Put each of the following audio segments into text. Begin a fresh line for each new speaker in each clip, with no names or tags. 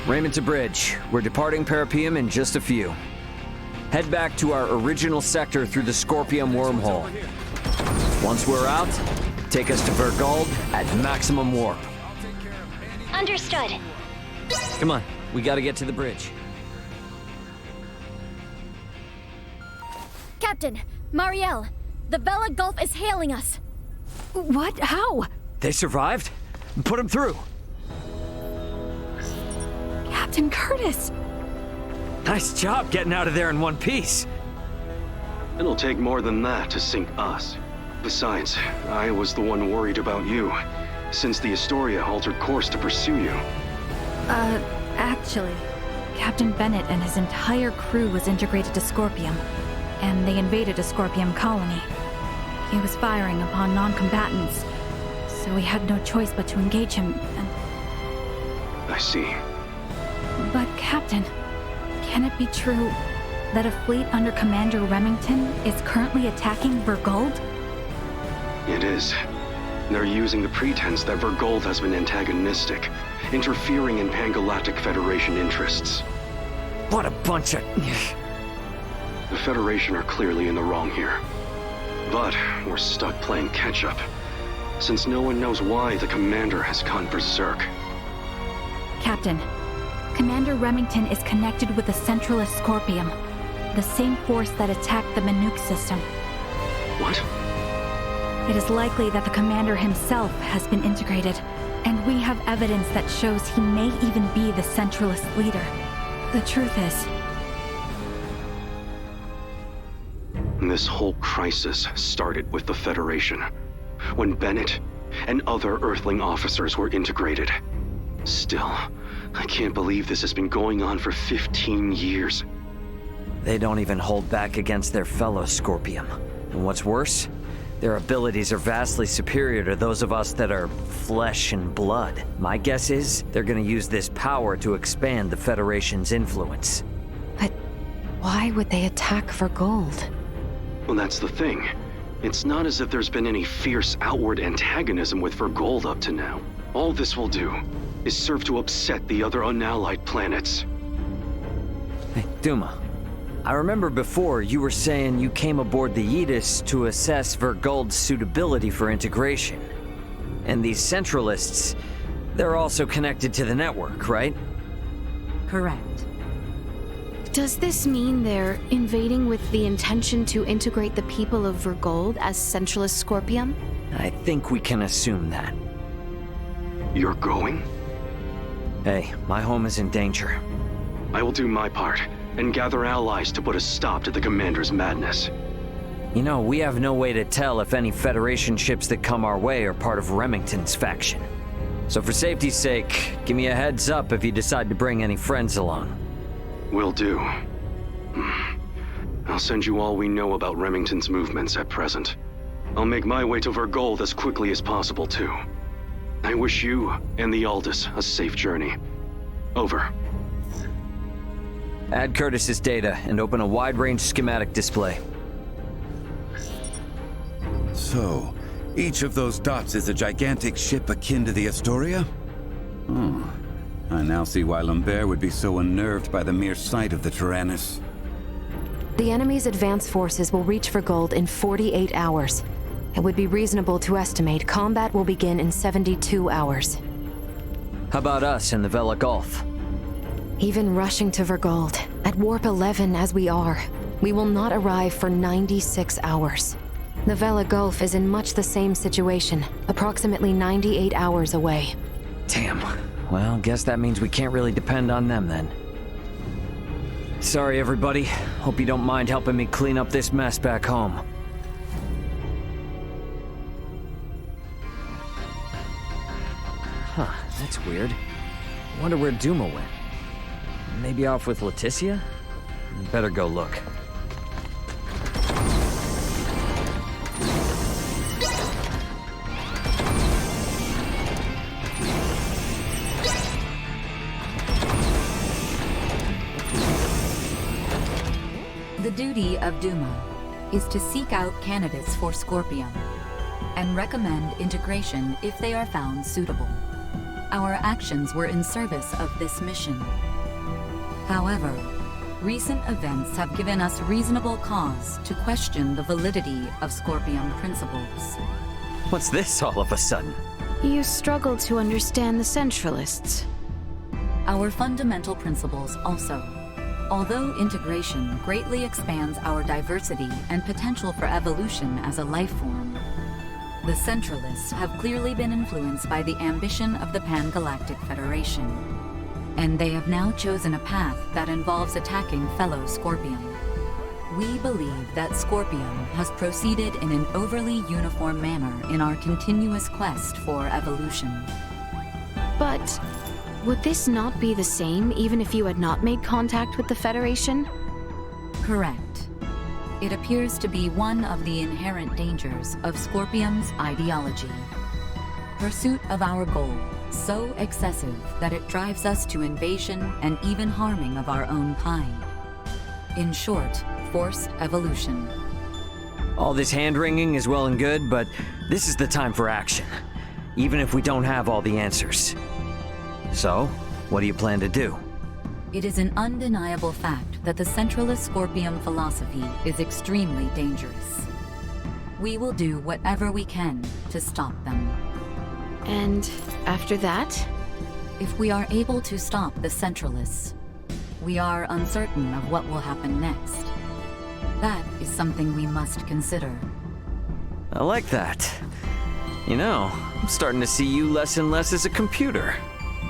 Raymond to bridge. We're departing Parapium in just a few. Head back to our original sector through the Scorpium wormhole. Once we're out, take us to Vergold at maximum warp.
Understood.
Come on, we gotta get to the bridge.
Captain, Marielle, the Vela Gulf is hailing us.
What? How?
They survived? Put them through.
Captain Curtis!
Nice job getting out of there in one piece.
It'll take more than that to sink us. Besides, I was the one worried about you, since the Astoria altered course to pursue you.
Actually, Captain Bennett and his entire crew was integrated to Scorpium, and they invaded a Scorpium colony. He was firing upon non-combatants, so we had no choice but to engage him, and...
I see.
But, Captain, can it be true that a fleet under Commander Remington is currently attacking Vergold?
It is. They're using the pretense that Vergold has been antagonistic, interfering in Pan-Galactic Federation interests.
What a bunch of...
The Federation are clearly in the wrong here. But we're stuck playing catch-up, since no one knows why the Commander has gone berserk.
Captain, Commander Remington is connected with the Centralist Scorpium, the same force that attacked the Manuk system.
What?
It is likely that the Commander himself has been integrated, and we have evidence that shows he may even be the Centralist leader. The truth is...
This whole crisis started with the Federation, when Bennett and other Earthling officers were integrated. Still, I can't believe this has been going on for 15 years.
They don't even hold back against their fellow Scorpium. And what's worse, their abilities are vastly superior to those of us that are flesh and blood. My guess is they're gonna use this power to expand the Federation's influence.
But why would they attack Vergold?
Well, that's the thing. It's not as if there's been any fierce outward antagonism with Vergold up to now. All this will do is serve to upset the other unallied planets.
Hey, Duma. I remember before you were saying you came aboard the Aegis to assess Vergold's suitability for integration. And these Centralists, they're also connected to the network, right?
Correct.
Does this mean they're invading with the intention to integrate the people of Vergold as Centralist Scorpium?
I think we can assume that.
You're going?
Hey, my home is in danger.
I will do my part, and gather allies to put a stop to the Commander's madness.
You know, we have no way to tell if any Federation ships that come our way are part of Remington's faction. So for safety's sake, give me a heads up if you decide to bring any friends along.
Will do. I'll send you all we know about Remington's movements at present. I'll make my way to Vergold as quickly as possible, too. I wish you and the Aldous a safe journey. Over.
Add Curtis's data and open a wide-range schematic display.
So, each of those dots is a gigantic ship akin to the Astoria? Oh, I now see why Lambert would be so unnerved by the mere sight of the Tyrannus.
The enemy's advance forces will reach Vergold in 48 hours. It would be reasonable to estimate combat will begin in 72 hours.
How about us in the Vela Gulf?
Even rushing to Vergold, at Warp 11 as we are, we will not arrive for 96 hours. The Vela Gulf is in much the same situation, approximately 98 hours away.
Damn. Well, guess that means we can't really depend on them then. Sorry, everybody. Hope you don't mind helping me clean up this mess back home. Huh, that's weird. Wonder where Duma went. Maybe off with Leticia? Better go look.
The duty of Duma is to seek out candidates for Scorpium and recommend integration if they are found suitable. our actions were in service of this mission. However, recent events have given us reasonable cause to question the validity of Scorpion principles.
What's this all of a sudden?
You struggle to understand the Centralists.
Our fundamental principles also. Although integration greatly expands our diversity and potential for evolution as a life form, the Centralists have clearly been influenced by the ambition of the Pan-Galactic Federation, and they have now chosen a path that involves attacking fellow Scorpion. We believe that Scorpion has proceeded in an overly uniform manner in our continuous quest for evolution.
But would this not be the same even if you had not made contact with the Federation?
Correct. It appears to be one of the inherent dangers of Scorpion's ideology. Pursuit of our goal, so excessive that it drives us to invasion and even harming of our own kind. In short, forced evolution.
All this hand-wringing is well and good, but this is the time for action. Even if we don't have all the answers. So, what do you plan to do?
It is an undeniable fact that the Centralist Scorpion philosophy is extremely dangerous. We will do whatever we can to stop them.
And after that?
If we are able to stop the Centralists, we are uncertain of what will happen next. That is something we must consider.
I like that. You know, I'm starting to see you less and less as a computer.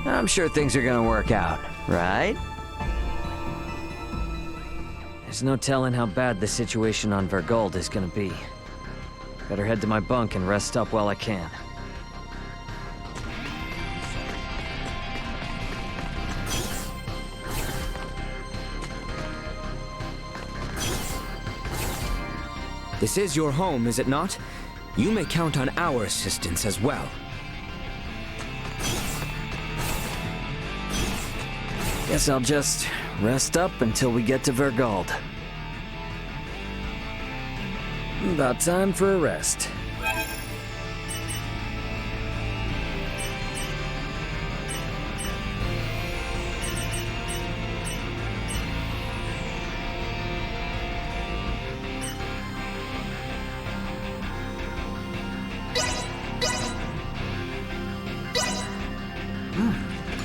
I'm sure things are gonna work out, right? There's no telling how bad the situation on Vergold is gonna be. Better head to my bunk and rest up while I can.
This is your home, is it not? You may count on our assistance as well.
Guess I'll just rest up until we get to Vergold. About time for a rest.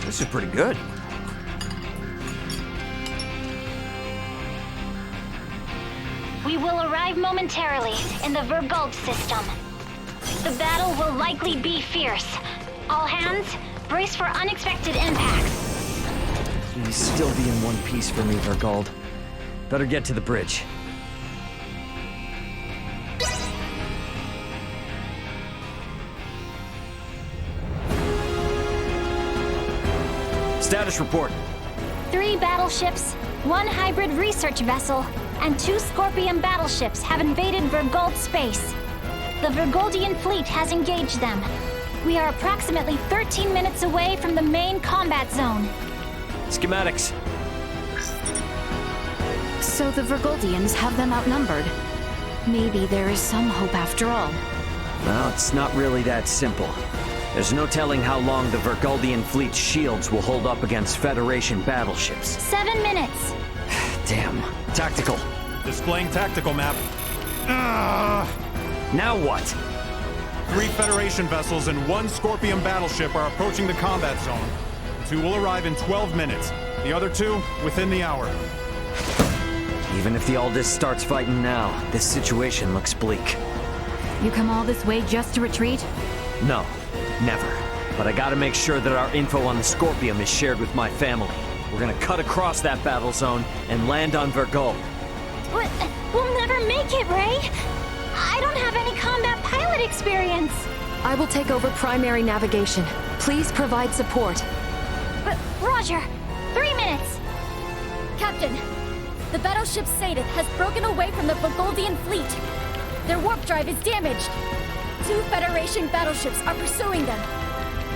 This is pretty good.
We will arrive momentarily in the Vergold system. The battle will likely be fierce. All hands, brace for unexpected impacts.
Please still be in one piece for me, Vergold. Better get to the bridge. Status report.
3 battleships, 1 hybrid research vessel, and 2 Scorpion battleships have invaded Vergold space. The Vergoldian fleet has engaged them. We are approximately 13 minutes away from the main combat zone.
Schematics.
So the Vergoldians have them outnumbered. Maybe there is some hope after all.
Well, it's not really that simple. There's no telling how long the Vergoldian fleet's shields will hold up against Federation battleships.
7 minutes.
Damn. Tactical.
Displaying tactical map.
Now what?
3 Federation vessels and 1 Scorpion battleship are approaching the combat zone. 2 will arrive in 12 minutes. The other 2 within the hour.
Even if the Aldis starts fighting now, this situation looks bleak.
You come all this way just to retreat?
No, never. But I gotta make sure that our info on the Scorpion is shared with my family. We're gonna cut across that battle zone and land on Vergold.
But we'll never make it, Ray. I don't have any combat pilot experience.
I will take over primary navigation. Please provide support.
But Roger, 3 minutes. Captain, the battleship Sadith has broken away from the Vergoldian fleet. Their warp drive is damaged. 2 Federation battleships are pursuing them.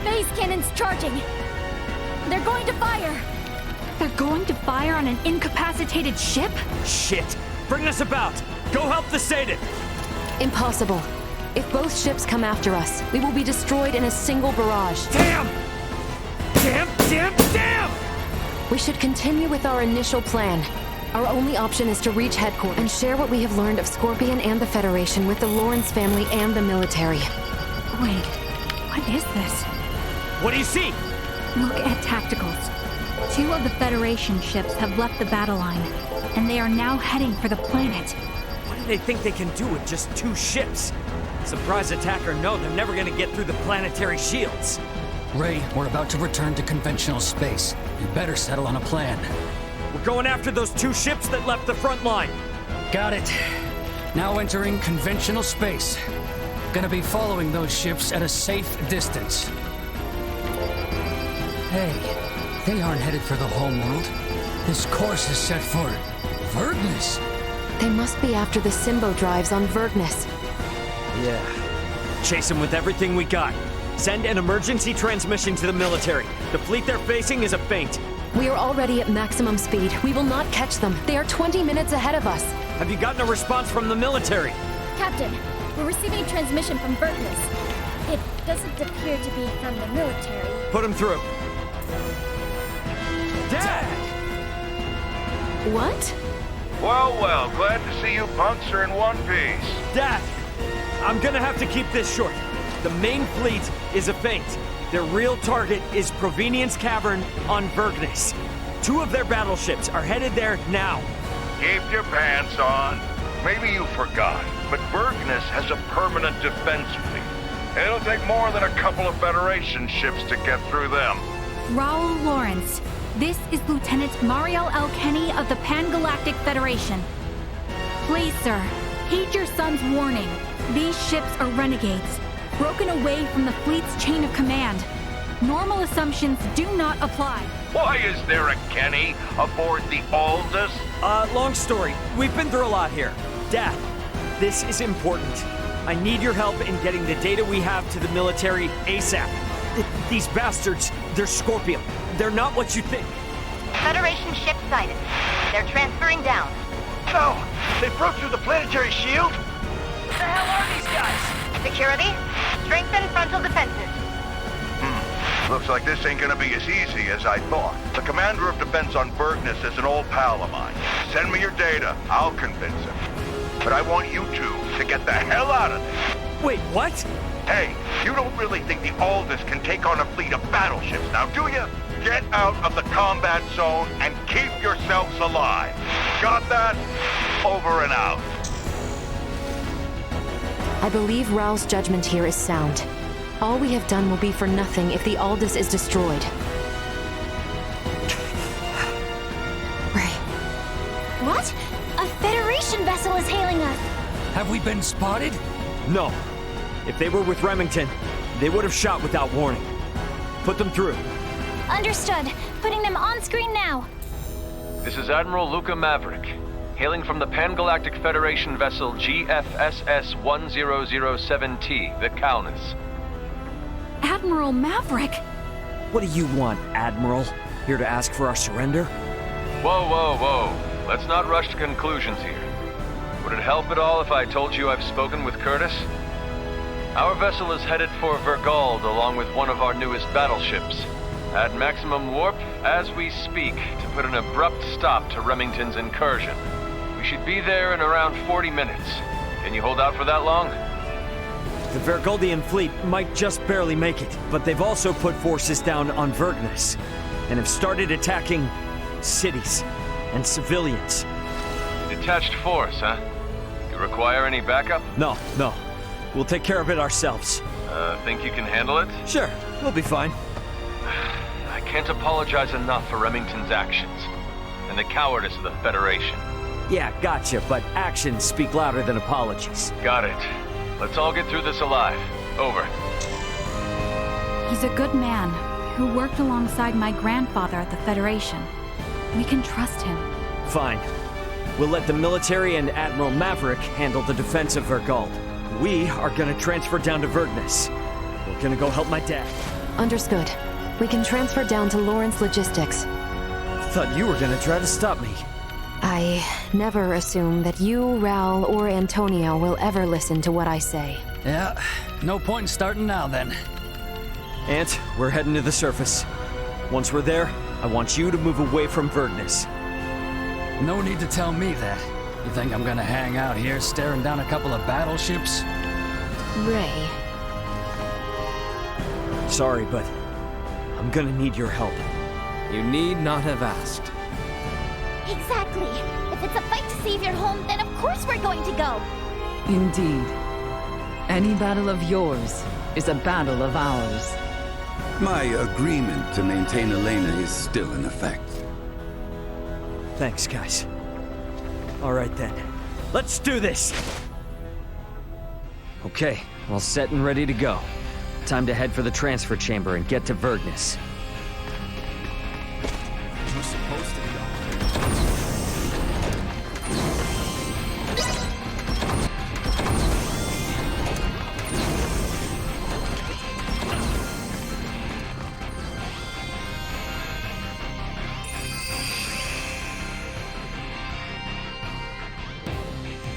Phase cannons charging. They're going to fire.
They're going to fire on an incapacitated ship?
Shit! Bring us about! Go help the Sadith!
Impossible. If both ships come after us, we will be destroyed in a single barrage.
Damn! Damn!
We should continue with our initial plan. Our only option is to reach headquarters and share what we have learned of Scorpion and the Federation with the Lawrence family and the military.
Wait, what is this?
What do you see?
Look at tacticals. 2 of the Federation ships have left the battle line, and they are now heading for the planet.
What do they think they can do with just 2 ships? Surprise attack or no, they're never gonna get through the planetary shields.
Ray, we're about to return to conventional space. You better settle on a plan.
We're going after those 2 ships that left the front line.
Got it. Now entering conventional space. Gonna be following those ships at a safe distance. Hey, they aren't headed for the homeworld. This course is set for Vergnus.
They must be after the Symbo drives on Vergnus.
Yeah. Chase them with everything we got. Send an emergency transmission to the military. The fleet they're facing is a feint.
We are already at maximum speed. We will not catch them. They are 20 minutes ahead of us.
Have you gotten a response from the military?
Captain, we're receiving a transmission from Vergnus. It doesn't appear to be from the military.
Put him through. Dad!
What?
Well, glad to see you punks are in one piece.
Dad! I'm gonna have to keep this short. The main fleet is a feint. Their real target is Provenience Cavern on Vergnus. 2 of their battleships are headed there now.
Keep your pants on. Maybe you forgot, but Vergnus has a permanent defense fleet. It'll take more than a couple of Federation ships to get through them.
Raul Lawrence, this is Lieutenant Mariel L. Kenny of the Pan-Galactic Federation. Please, sir, heed your son's warning. These ships are renegades, broken away from the fleet's chain of command. Normal assumptions do not apply.
Why is there a Kenny aboard the Aldous?
Long story. We've been through a lot here. Dad, this is important. I need your help in getting the data we have to the military ASAP. These bastards, they're Scorpium. They're not what you think.
Federation ship sighted. They're transferring down.
No! They broke through the planetary shield?
What the hell are these guys? Security, strengthen frontal defenses.
Looks like this ain't gonna be as easy as I thought. The commander of defense on Vergnus is an old pal of mine. Send me your data. I'll convince him. But I want you two to get the hell out of this.
Wait, what?
Hey, you don't really think the Aldous can take on a fleet of battleships now, do you? Get out of the combat zone and keep yourselves alive. Got that? Over and out.
I believe Raul's judgment here is sound. All we have done will be for nothing if the Aldous is destroyed. Ray.
What? A Federation vessel is hailing us!
Have we been spotted?
No. If they were with Remington, they would have shot without warning. Put them through.
Understood. Putting them on screen now.
This is Admiral Luca Maverick, hailing from the Pan-Galactic Federation vessel GFSS-1007T, the Calnus.
Admiral Maverick!
What do you want, Admiral? Here to ask for our surrender?
Whoa. Let's not rush to conclusions here. Would it help at all if I told you I've spoken with Curtis? Our vessel is headed for Vergold along with one of our newest battleships. At maximum warp, as we speak, to put an abrupt stop to Remington's incursion. We should be there in around 40 minutes. Can you hold out for that long?
The Vergoldian fleet might just barely make it, but they've also put forces down on Vergnus, and have started attacking cities and civilians.
Detached force, huh? You require any backup?
No. We'll take care of it ourselves.
Think you can handle it?
Sure, we'll be fine.
I can't apologize enough for Remington's actions, and the cowardice of the Federation.
Yeah, gotcha, but actions speak louder than apologies.
Got it. Let's all get through this alive. Over.
He's a good man who worked alongside my grandfather at the Federation. We can trust him.
Fine. We'll let the military and Admiral Maverick handle the defense of Vergold. We are gonna transfer down to Vergnus. We're gonna go help my dad.
Understood. We can transfer down to Lawrence Logistics.
Thought you were gonna try to stop me.
I never assume that you, Raul, or Antonio will ever listen to what I say.
Yeah, no point in starting now then.
Ant, we're heading to the surface. Once we're there, I want you to move away from Vergnus.
No need to tell me that. You think I'm gonna hang out here staring down a couple of battleships?
Ray.
Sorry, but I'm gonna need your help.
You need not have asked.
Exactly. If it's a fight to save your home, then of course we're going to go.
Indeed. Any battle of yours is a battle of ours.
My agreement to maintain Elena is still in effect.
Thanks, guys. All right then. Let's do this! Okay, all set and ready to go. Time to head for the transfer chamber and get to Vergnus.
We're supposed to be on.